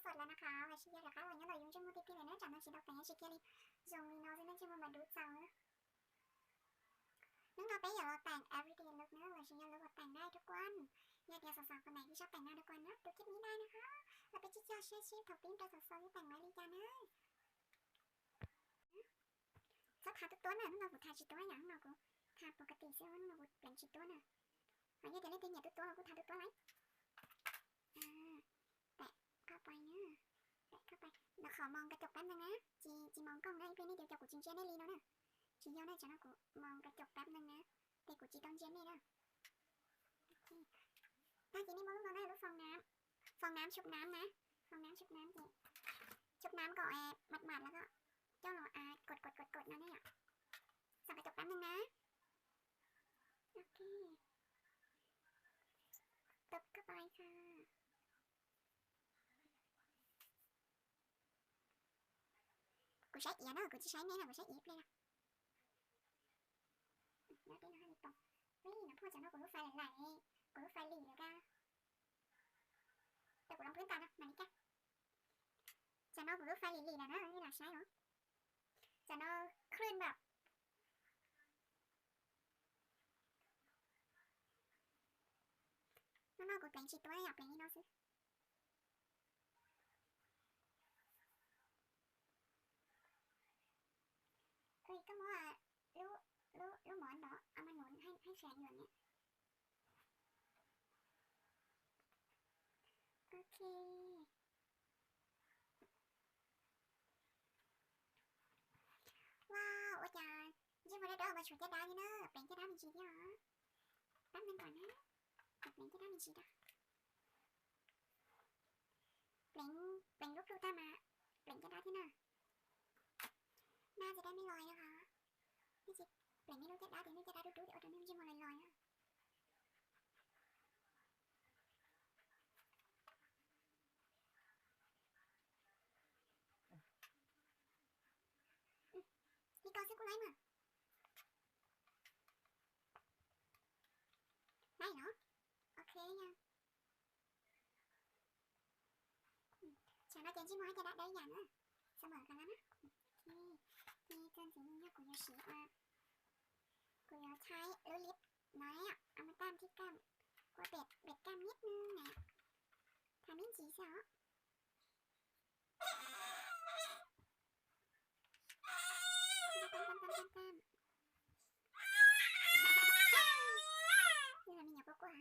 สดแล้วนะคะvà chị là các bạn nhớ là dùng cho một tiếp này chẳng hạn chị đọc tiếng chị kia đi dùng nó sẽ nên cho một đút sau nữa nếu mà bây giờ là tặng everyday look nữa là chị nhớ là tặngได้ทุกวันอยากสาวๆคนไหนที่ชอบแต่งหน้าทุกวันนะดูคลิปนี้ได้นะคะแล้วไปจิ๊กจ๊อกเชื่อชีพท็อปปิ้งตัวสาวๆที่แต่งไว้ดีจ้านะสักขาตัวน่ะน้องเราทาชิตัวอย่างเราทาปกติเสื้อน้องเราเปลี่ยนชิตัวน่ะอันนี้จะเล่นเป็นอย่างตัวเราทาตัวไหมแตะเข้าไปนะแตะเข้าไปเดี๋ยวขอมองกระจกแป๊บนึงนะจีมองกล้องได้เพื่อนนี่เดี๋ยวจะกูจิงเจี๊ยได้ลีแล้วนะจีย้อนได้จ้ะนะกูมองกระจกแป๊บนึงนะแต่กูจีต้องเจี๊ยนี่นะถ้าจีนี่มองลูกเราได้รู้ฟองน้ำชุบน้ำนะฟองน้ำชุบน้ำจีชุบน้ำก่อนหมาดๆแล้วก็เจ้าหนูกดนะเนี่ยส่องกระจกแป๊บนึงนะโอเคตบเข้าไปค่ะกูใช้เอียนะกูจะใช้แม่นะกูใช้อีฟเลยนะnó đi nó hơi tông vì nóพ่อจะnó cũng phải lại cũng phải lì được raแต่กูลองพื้นตานะมานี่แกจะnó cũng phải lì là nó như là sai hảจะnó คลื่นแบบnó của bạn chị tôi học bạn đi nó xứ ơi có món à lúc món đó mà nón hay xẻ nhọn nhé ok wow ôi trời nhưng mà đó mà chuột cái đá như nó bạn cái đá mình chỉ đi hả bắt mình còn á bạn cái đá mình chỉ đó bạn lúc ta mà bạn cái đá thế nàoน่าจะได้ไม่ลอยนะคะนี่สิเปลี่ยนไม่รู้จะได้เดี๋ยวจะได้ดูเดี๋ยวจะไม่ใช่มาลอยนะนี่ก็ซื้อกูไล่มาได้เนาะโอเคยังฉันว่าเจนชิมให้จะได้อย่างนะเสมอกันแล้วนะนี่เจนสีนี้กูจะฉีดมากูจะใช้ลิปน้อยอ่ะเอามาแต้มที่แก้มกูเบ็ดแก้มนิดนึงนะทำมิ้นจีเสียนี่เรามีอย่างกว่า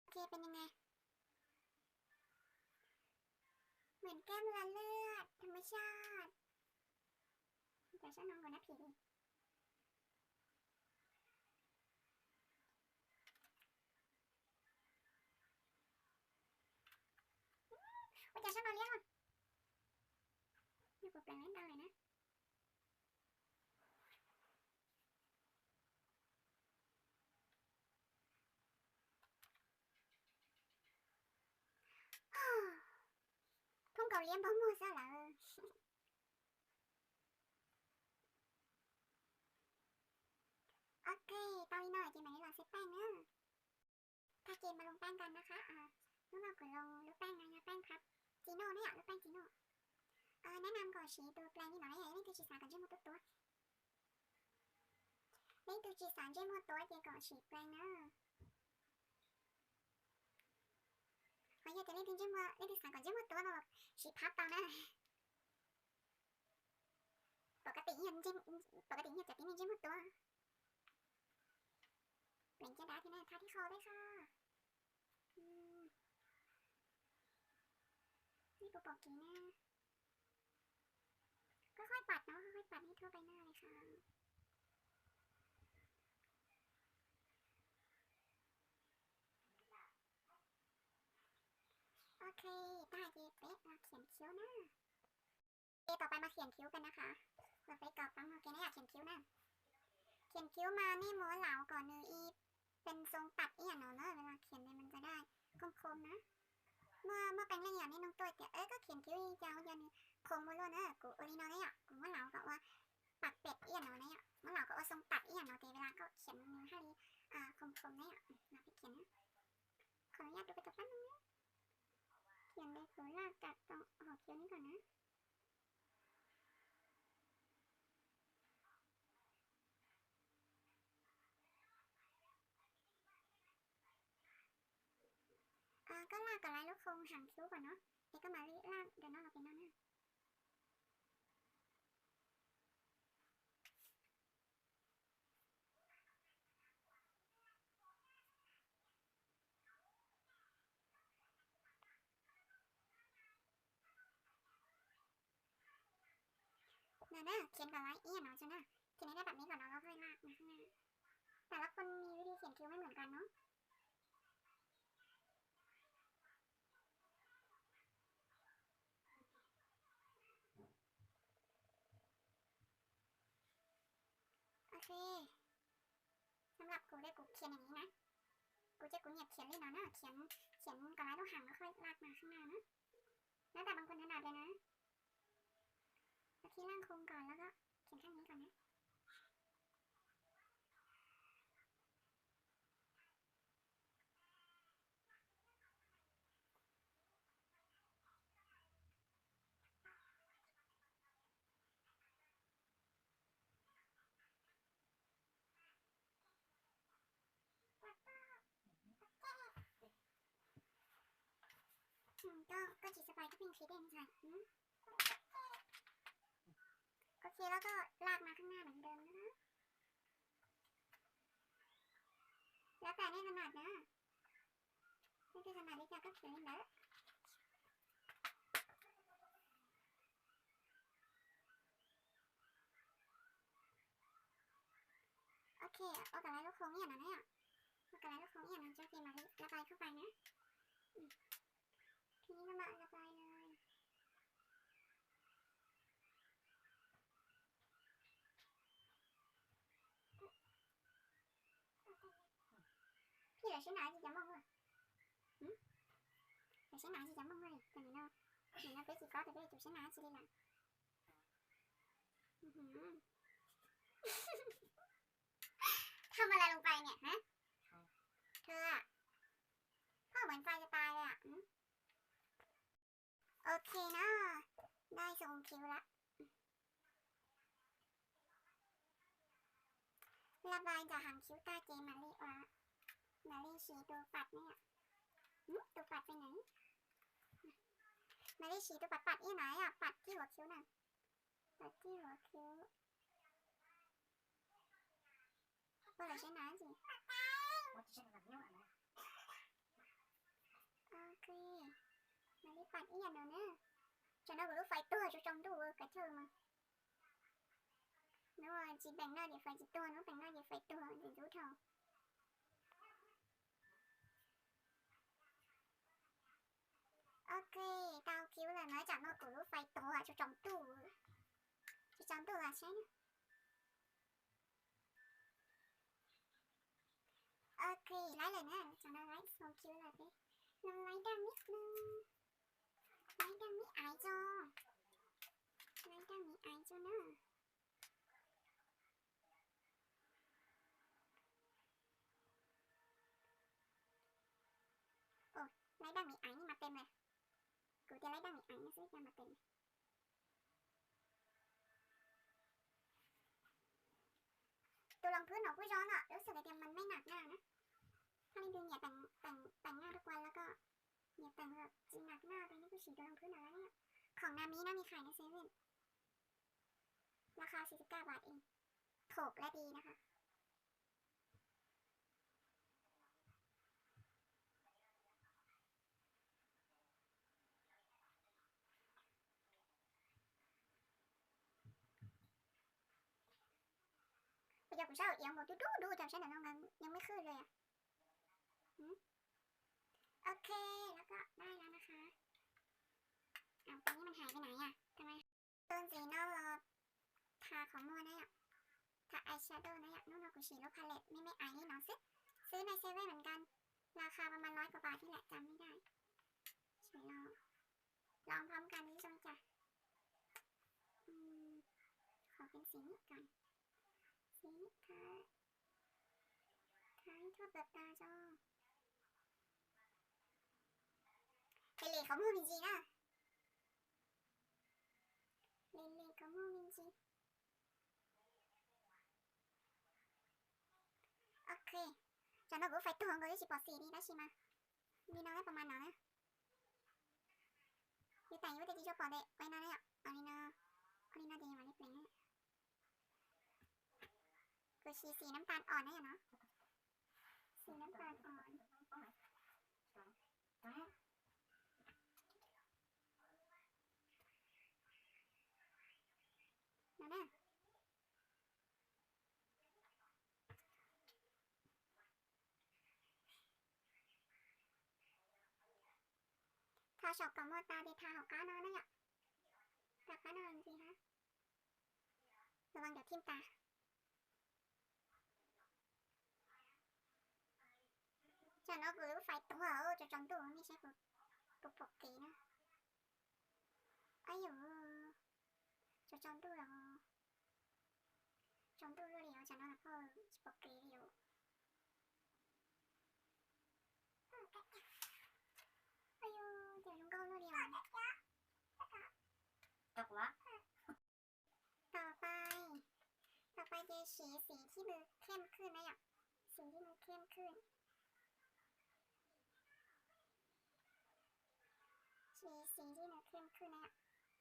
โอเคเป็นยังไงเหมือนแก้มละเลือดธรรมชาติแต่ฉันนอนก่อนนะผีว่าจะฉันนอนเลี้ยงก่อนนี่กูแปลงเล่นดังเลยนะthông cầu liếm bóng mua sao là ok ตอนนี้หน่อยจีมานี่เราเซตแป้งนะถ้าเกมมาลงแป้งกันนะคะน้องเรากดลงลูกแป้งนะแป้งครับจีโน่เนี่ยลูกแป้งจีโน่แนะนำก่อนฉีดตัวแปลงนี่หน่อยนี่ตัวฉีดสารกันเชื่อมตัวนี่ตัวฉีดสารเชื่อมตัวเจก่อนฉีดแปลงนะขออยากจะเล่นตัวเชื่อมเล่นตัวสารก่อนเชื่อมตัวมาแบบฉีดพับตอนนั้นปกติยังจะตีมีเชื่อมตัวเปลี่ยนจะได้ที่ไหนทาที่คอด้วยค่ะนี่ปูปอกกี้นะก็ค่อยปัดเนาะค่อยปัดให้ทั่วใบหน้าเลยค่ะโอเคได้เจ๊เป๊ะมาเขียนคิ้วนะต่อไปมาเขียนคิ้วกันนะคะเราไปกรอบปั๊มโอเคนะอยากเขียนคิ้วนะเขียนคิ้วมานี่ม้วนเหลาก่อนเนยอีเป็นทรงตัดอีอย่างเนาะเวลาเขียนเนี่ยมันจะได้คมๆนะเมื่อเป็นเรื่องอย่างนี้น้องตัวเดี๋ยวก็เขียนคิ้วจะเอาอย่างนี้คมมาล้วนกูโอริโนเนี่ยกูม้วนเหลาก็ว่าปักเป็ดอีอย่างเนาะเนี่ยม้วนเหลาก็เอาทรงตัดอีอย่างเนาะแต่เวลาก็เขียนมือให้คมๆเนี่ยเราไปเขียนนะ ดูไปกับแป๊บนึงนะเขียนเลยคือลากจากตรงหอคิ้วนี้ก่อนนะก็ลากกับลายลูกโป่งหางคิ้วก่อนเนาะก็มาลากเดี๋ยวน้องเราเป็นหน้าเขียนกับลายเอี้ยนเนาะจ้ะนะเขียนได้แบบนี้ก่อนเนาะแล้วค่อยลากมาข้างหน้าแต่ละคนมีวิธีเขียนคิ้วไม่เหมือนกันเนาะโอเคสำหรับกูได้กูเขียนอย่างนี้นะกูเหยียบเขียนเลยเนาะเขียนกับลายลูกหางแล้วค่อยลากมาข้างหน้านะแล้วแต่บางคนถนัดเลยนะที่ล่างโครงก่อนแล้วก็เขียนข้างนี้ก่อนนะก็จีสไปก็เป็นคิดเองค่ะโอเคแล้วก็ลากมาข้างหน้าเหมือนเดิมนะแล้วแต่ไม่ถนัดนะไม่ได้ถนัดดิจ้าก็เขียนเลยโอเคเอาแต่ลายลูกโป่งเนี่ยนะเนี่ยเอาแต่ลายลูกโป่งเนี่ยนะจะเขียนมาระบายเข้าไปนะทีนี้ก็มาระบายเลยพี่เหลือชิ้นไหนที่จะมองเลยเหลือชิ้นไหนที่จะมองเลยแต่นี่เนาะไปสิก็แต่ไปจุดชิ้นไหนสิล่ะทำอะไรลงไปเนี่ยฮะเธออะพ่อเหมือนไฟจะตายเลยอะโอเคนะได้ทรงคิ้วละระบายจากหางคิ้วตาเจมาลีฉีตัวปัดเนี่ยตัวปัดไปไหนมาลีฉีตัวปัดที่ไหนอะปัดที่หัวคิ้วน่ะปัดที่หัวคิ้วก็เลยใช้น้ำสิโอเคมาลีปัดอีอย่างเนอะcho nó vừa phải tua cho trong đủ cái thơ mà nếu mà chỉ bằng nơi thì phải chỉ tua nó bằng nơi thì phải tua để rút thầu ok tao kêu là nói chẳng nó cứ phải tua cho trong tủ là xem ok lấy lại nè cho nó lấy xong kêu là cái nó lấy đăng mít ai cho nữa ồ lấy đăng mít ai nhưng mà tên nàyกูจะlấy đăng mít ai nó sẽ ra mặt tên nàyตัวรองพื้นของผู้ย้อนอ่ะรู้สึกไอเดียมันไม่หนักหน้านะถ้าเล่นดูอย่าแต่งหน้าทุกวันแล้วก็อย่าแต่งแบบจริงหนักหน้าไปนี่กูฉีดตัวรองพื้นอะไรเนี่ยของนามินะมีขายในเซเว่นราคา49 บาทเองถูกและดีนะคะbây giờ cũng saoอีกmột chútดูจำฉันแต่น้องนั้นยังไม่ขึ้นเลยอ่ะโอเคแล้วก็ได้แล้วนะคะเอาตอนนี้มันหายไปไหนอ่ะทำไมต้นสีนอกเราทาของมัวนะอ่ะทาอายแชโดว์นะอ่ะนู่นเรากูฉีดลบพาเลตไม่อายนี่น้องซื้อในเซเว่นเหมือนกันราคาประมาณ100 กว่าบาทที่แหละจำไม่ได้ฉีดลองพร้อมกันนี้จ้ะขอเป็นสีนี้ก่อนสีนี้ท้ายทั่วเปลือกตาจ้า como minji đó. Lên como minji. Ok. Cho nó phải tuồng rồi chỉ bỏ xì đi đó chị mà. Đi nó ấy ประมาณ nó đấy. Như tay với tay chỉ cho bỏ đấy. Quay nó đấy ạ. Alinaดีมาเล็กเลยคือสีน้ำตาลอ่อนนะเนาะสีน้ำตาลอ่อนนั่นน่ะทาชอบกับมอตาดีทาหอกก้านอนนะจากก้านอนจริงฮะระวังเดี๋ยวทิ่มตาจะnó vừa phải tủ ở cho trong tủ mình sẽ phục phục kỹ nữa ấy dụ cho trong tủ rồi trong tủ rồi cho nó là phục kỹ dụ ấy dụ giờ chúng con rồi Độc quá. ต่อไปจะสีที่มือเข้มขึ้นนะสีที่มือเข้มขึ้นสีที่มือเข้มขึ้นนะ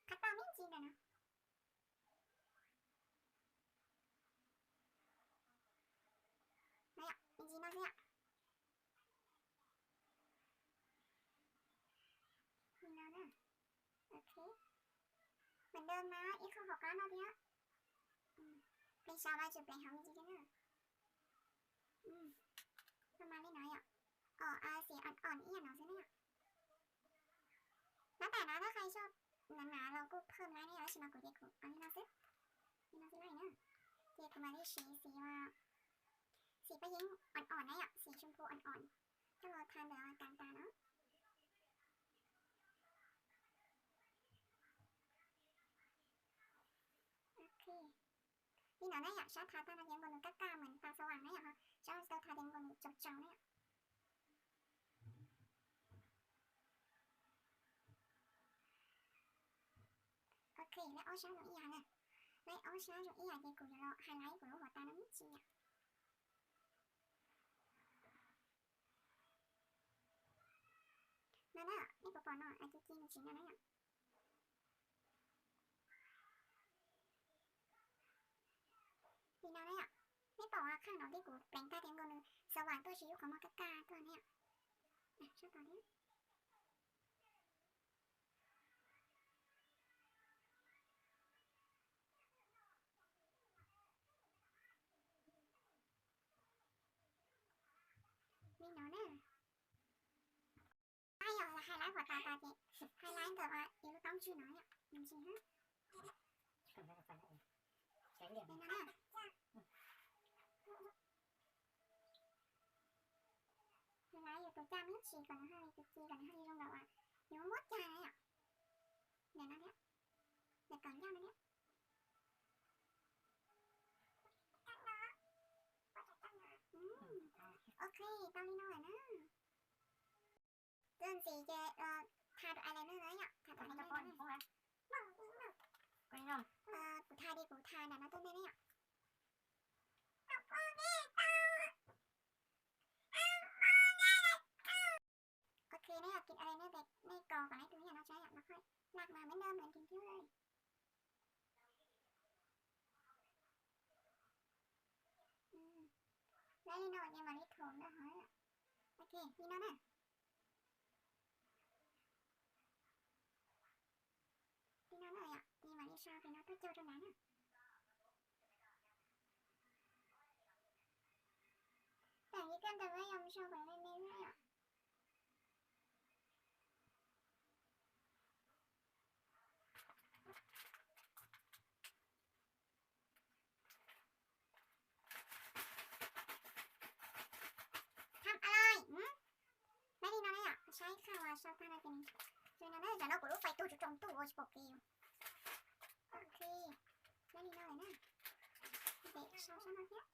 คัตเตอร์ไม่จริงเลยนะเนี่ยจริงๆนะเนี่ยนี่นะเนี่ยโอเคเหมือนเดิมนะอีกข้อหกก้านเอาเนี้ยเป็นชาวบ้านจุดเป็นหางจริงๆนะประมาณนี้หน่อยสีอ่อนๆอีกหน่อยใช่ไหมแล้วแต่นะถ้าใครชอบหนาๆเราก็เพิ่มนะนี่แล้วชิมากุเดกุอันนี้เราซื้อไรนะเจกุมาได้สีว่าสีไปยิงอ่อนๆนะสีชมพูอ่อนๆถ้าเราทานแบบกลางตาเนาะโอเคนี่หน่อยนะชอบทาตาเลี้ยงบนก้าเหมือนตาสว่างนะค่ะชอบทาเลี้ยงบนจบๆนะโอเคแล้วเอาช้าอยู่อีกอย่างแล้วเอาช้าอยู่อีกอย่างที่กูจะรอไฮไลท์กูรู้หัวตาน้ำจีนั่นน่ะนี่ปอปอนอ่ะไอ้ที่กินจริงนะเนี่ยดีนะเนี่ยไม่บอกว่าข้างนอกที่กูแปลงตาเต็มกันสว่างตัวชีวิตของมากาตัวเนี่ยชอบตัวนี้นี่เนาะเนี่ยไอ้ยอละไฮไลท์หัวตาเจ๊ไฮไลท์แต่ว่าเดี๋ยวต้องชื่อน้อยจริงฮะ Cầm ra phải này. Tránh điểm. นี่นะเนี่ยไฮไลท์อยู่ตรงจ้าไม่ฉีกก่อนนะให้จีก่อนนะให้ลงแบบว่าเดี๋ยวมดใจเลยเดี๋ยวนะเนี่ยเดี๋ยวก่อนย่านะเนี่ยโอเคต้องนี่หน่อยนะเรื่องสีจะทาตัวอะไรนั่นเลยทาตัวอะไรนั่นเลย Không phải. Quay không? กูทาดีกูทานะนะตัวนี้เนี่ยโอเคเนี่ยกินอะไรเนี่ยแต่ในกรองก่อนให้ตัวนี้นะใช้แล้วค่อยลากมาเหมือนเดิมเหมือนกินเที่ยวเลยแล้วนี่นอนยังมาลิโถมนะฮะโอเคนี่นอนนะนี่นอนเลยนี่มาลิชาเป็นนอนตัวเจ้าตรงนั้นแต่นี่กันแต่ว่ายังไม่ชอบแบบเล่นๆเลยใช้ข้าวชอบทานอะไรกันเจอนะจะเราก็รู้ไฟตู้จุดจงตู้โอชิปกิวโอเคแล้วนี่อะไรนะเด็กชอบชอบมาเที่ยว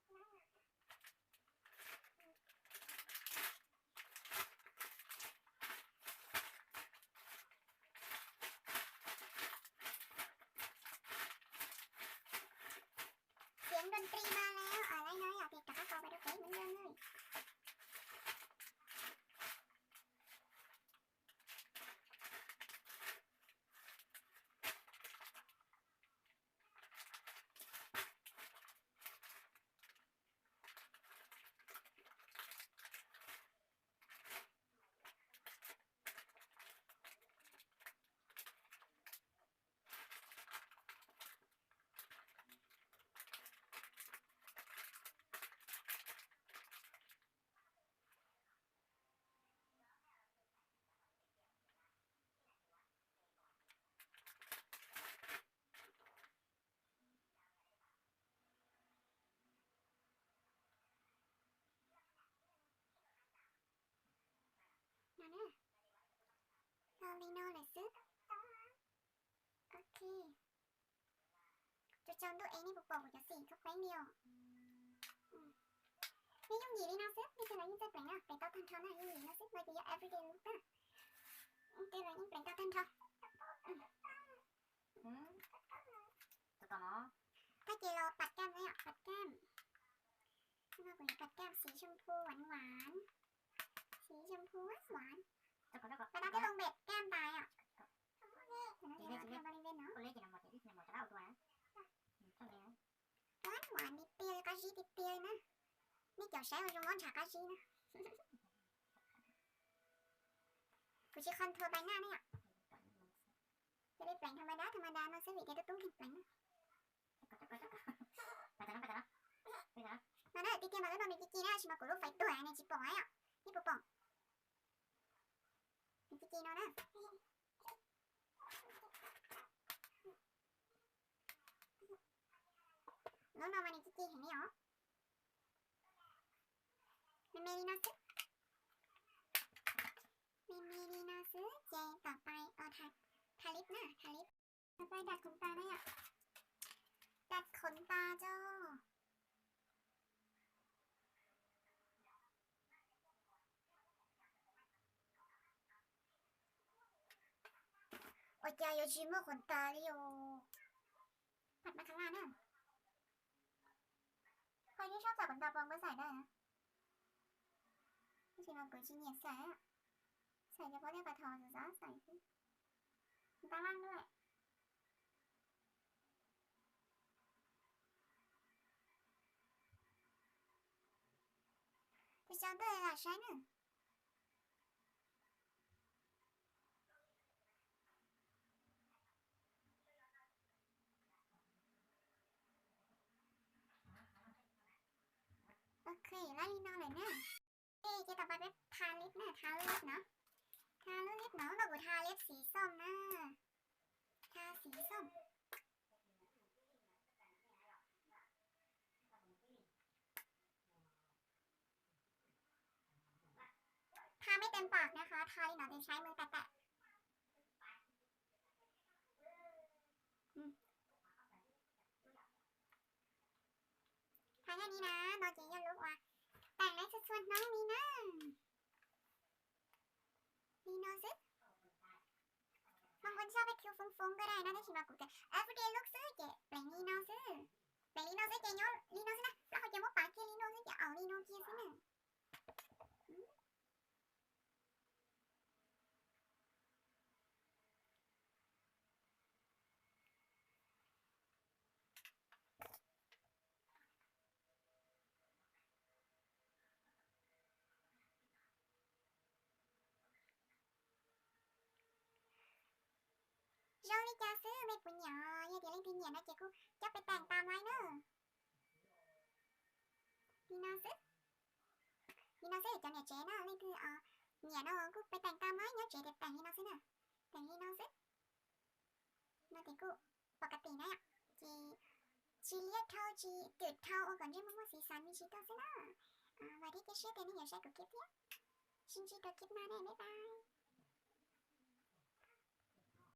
ลีโน่เลยซึโอเคจะจองตัวเองนี่บุกบอกจะสี่เขาแป้งเดียวนี่ยุ่งหยีลีโน่ซึนี่คืออะไรยิ่งใจแปลงอ่ะเป็นต้นทันทอนะยุ่งหยีลีโน่ซึไว้ดี everyday look นะเป็นอะไรยิ่งเป็นต้นทันทอตัวต่อเนาะ ถ้าเจเราปัดแก้มไว้อ่ะปัดแก้มเราควรปัดแก้มสีชมพูหวานหวานสีชมพูหวาน ตัวก่อน เวลาที่ลงเบ็ดแก้มตายอ่ะทำบริเวณเนาะ คนเล่นจะนำหมดจะเล่าตัวนะชอบเลยนะ หวานหวานนิดเดียวกะชีนิดเดียวนะนี่เกี่ยวใช้กับจงร้อนฉากกะชีนะกูจะคอนทัวร์ใบหน้าเนี่ยจะได้แปลงธรรมดาเนาะสวีทเดี๋ยวตุ้งแข็งแปลงนะมาเด้อติ๊กเกมมาแล้วนอนเป็นกิ๊กกี้นะชิมากุรุไฟตัวในจิปองไอ้อ่ะนี่ปุ๊บปองเป็นกิ๊กกี้เนาะนะแล้วนอนมาในกิ๊กกี้เห็นไหมอ๋อเมลีนาซึเจต่อไปทาลิปนะทาลิปต่อไปดัดขนตาได้อ่ะดัดขนตาจ้าโอ้ยยายชิมขนตาเลยโอผัดมาข้างล่างนะใครที่ชอบจับขนตาปลอมก็ใส่ได้นะไม่ใช่มากุยชิเนียใส่อะใส่เฉพาะในปลาทองจะใส่ขึ้นตาล่างด้วยจะ相对来说呢โอเคไล่นอนเลยนะจะต่อไปเป็นทาลิปนะทาลิปเนาะทาลิปเนาะเราก็ทาลิปสีส้มนะทาสีส้มทาไม่เต็มปากนะคะทาลิปเนาะจะใช้มือแตะทาแค่นี้นะน้องจีอย่าลุกว่ะแต่งในส่วนน้องมีนะมีโนซึบางคนชอบไปคิวฟุ้งๆก็ได้นะถ้าชิมากุแต่ everyday look ซื้อเก๋เปล่งลีโนซึเปล่งลีโนซึเก๋ยอนลีโนซึนะแล้วเขาจะว่าปากเก๋ลีโนซึจะเอาลีโนเกียซึนะโจลิกาซื้อไม่ปุญญาอย่าเดี๋ยวเล่นพิญญานะเจ๊กูจะไปแต่งตามไว้เนอะลีโนซึจะเนี่ยเจ๊นะเล่นคือเนี่ยนะกูไปแต่งตามไว้เนี่ยเจ๊เด็ดแต่งลีโนซึนะแต่งลีโนซึนะเจ๊กูปกตินะจีเลียเท่าจีตืดเท่าก่อนที่มึงว่าสีสันมีชีตัวซึนะวันที่จะเชื่อแต่นี่อย่าใช้กูเก็บเนี่ยชินจีตัวเก็บมาแน่บ๊ายบาย